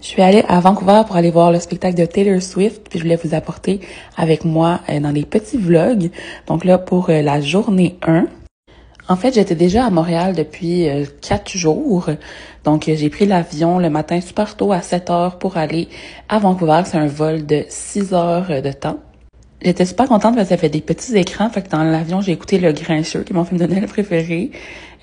Je suis allée à Vancouver pour aller voir le spectacle de Taylor Swift, puis je voulais vous apporter avec moi dans les petits vlogs. Donc là, pour la journée 1, en fait, j'étais déjà à Montréal depuis 4 jours. Donc, j'ai pris l'avion le matin super tôt à 7 heures pour aller à Vancouver. C'est un vol de 6 heures de temps. J'étais super contente parce que ça fait des petits écrans. Fait que dans l'avion, j'ai écouté Le Grincheux, qui est mon film de Noël préféré.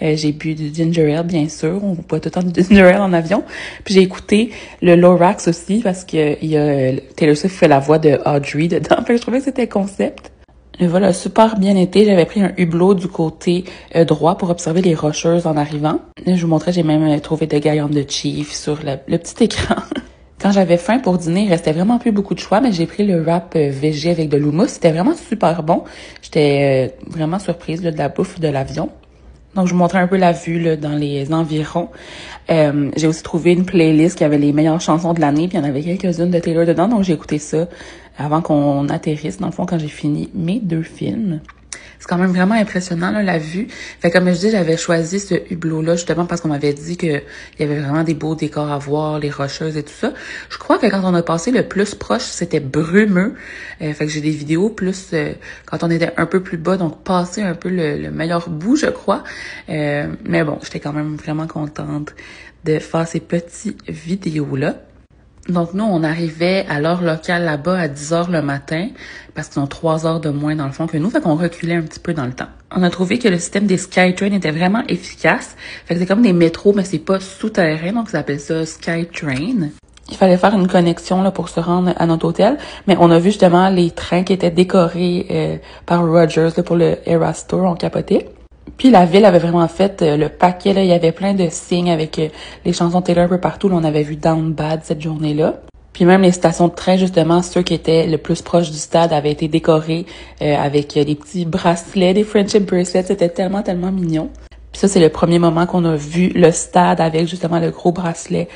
J'ai bu du ginger ale, bien sûr. On boit tout le temps du ginger ale en avion. Puis j'ai écouté le Lorax aussi parce que il y a Taylor Swift qui fait la voix de Audrey dedans. Fait que je trouvais que c'était concept. Le vol a super bien été. J'avais pris un hublot du côté droit pour observer les rocheuses en arrivant. Je vous montrais, j'ai même trouvé de Guy on the Chief sur le petit écran. Quand j'avais faim pour dîner, il restait vraiment plus beaucoup de choix, mais j'ai pris le wrap végé avec de l'houmous. C'était vraiment super bon. J'étais vraiment surprise de la bouffe de l'avion. Donc, je vous montrais un peu la vue là, dans les environs. J'ai aussi trouvé une playlist qui avait les meilleures chansons de l'année, puis il y en avait quelques-unes de Taylor dedans, donc j'ai écouté ça avant qu'on atterrisse, dans le fond, quand j'ai fini mes 2 films. C'est quand même vraiment impressionnant, là, la vue. Fait comme je dis, j'avais choisi ce hublot-là justement parce qu'on m'avait dit que il y avait vraiment des beaux décors à voir, les rocheuses et tout ça. Je crois que quand on a passé le plus proche, c'était brumeux. Fait que j'ai des vidéos plus quand on était un peu plus bas, donc passer un peu le meilleur bout, je crois. Mais bon, j'étais quand même vraiment contente de faire ces petites vidéos-là. Donc, nous, on arrivait à l'heure locale là-bas à 10 heures le matin parce qu'ils ont 3 heures de moins dans le fond que nous. Fait qu'on reculait un petit peu dans le temps. On a trouvé que le système des SkyTrain était vraiment efficace. Fait que c'est comme des métros, mais c'est pas souterrain. Donc, ils appellent ça SkyTrain. Il fallait faire une connexion là pour se rendre à notre hôtel. Mais on a vu justement les trains qui étaient décorés par Rogers là, pour le Eras Tour. On capotait. Puis la ville avait vraiment fait le paquet, là. Il y avait plein de signes avec les chansons Taylor un peu partout. Là, on avait vu Down Bad cette journée-là. Puis même les stations de train, justement, ceux qui étaient le plus proches du stade avaient été décorés avec des petits bracelets, des friendship bracelets. C'était tellement, tellement mignon. Puis ça, c'est le premier moment qu'on a vu le stade avec justement le gros bracelet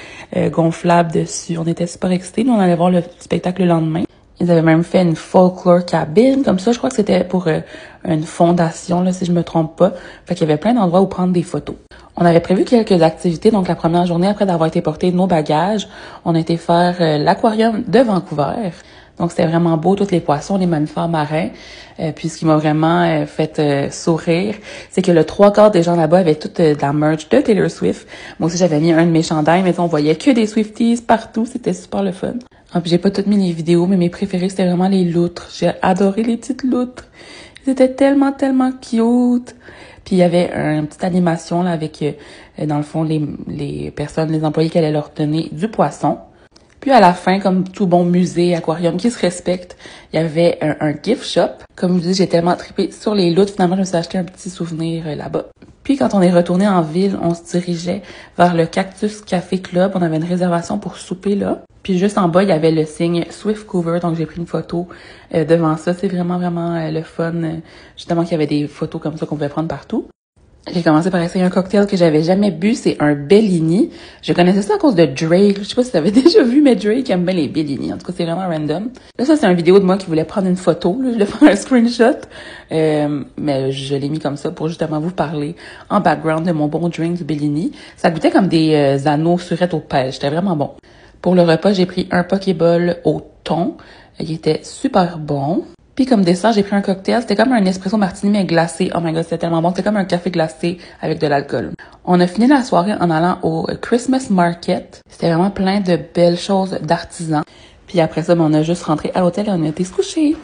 gonflable dessus. On était super excités. Nous, on allait voir le spectacle le lendemain. Ils avaient même fait une folklore cabine, comme ça. Je crois que c'était pour une fondation, là, si je me trompe pas. Fait qu'il y avait plein d'endroits où prendre des photos. On avait prévu quelques activités. Donc, la première journée, après d'avoir été porter nos bagages, on a été faire l'aquarium de Vancouver. Donc, c'était vraiment beau, tous les poissons, les mammifères marins. Puis, ce qui m'a vraiment fait sourire, c'est que le 3/4 des gens là-bas avaient toute de la merch de Taylor Swift. Moi aussi, j'avais mis un de mes chandails, mais on voyait que des Swifties partout. C'était super le fun. Ah, puis j'ai pas toutes mis les vidéos, mais mes préférés, c'était vraiment les loutres. J'ai adoré les petites loutres. Ils étaient tellement, tellement cute. Puis il y avait une petite animation là avec, dans le fond, les personnes, les employés qui allaient leur donner du poisson. Puis à la fin, comme tout bon musée, aquarium qui se respecte, il y avait un gift shop. Comme je vous dis, j'ai tellement trippé sur les loutres. Finalement, je me suis acheté un petit souvenir là-bas. Puis quand on est retourné en ville, on se dirigeait vers le Cactus Café Club. On avait une réservation pour souper là. Puis juste en bas, il y avait le signe Swiftcover. Donc j'ai pris une photo devant ça. C'est vraiment, vraiment le fun. Justement qu'il y avait des photos comme ça qu'on pouvait prendre partout. J'ai commencé par essayer un cocktail que j'avais jamais bu, c'est un Bellini. Je connaissais ça à cause de Drake. Je sais pas si tu avais déjà vu, mais Drake aime bien les Bellini. En tout cas, c'est vraiment random. Là, ça, c'est une vidéo de moi qui voulait prendre une photo. Là. Je voulais faire un screenshot. Mais je l'ai mis comme ça pour justement vous parler en background de mon bon drink du Bellini. Ça goûtait comme des anneaux surettes au pêche. C'était vraiment bon. Pour le repas, j'ai pris un Pokéball au thon. Il était super bon. Puis comme dessert, j'ai pris un cocktail. C'était comme un espresso martini, mais glacé. Oh my god, c'était tellement bon. C'était comme un café glacé avec de l'alcool. On a fini la soirée en allant au Christmas Market. C'était vraiment plein de belles choses d'artisans. Puis après ça, on a juste rentré à l'hôtel et on a été se coucher.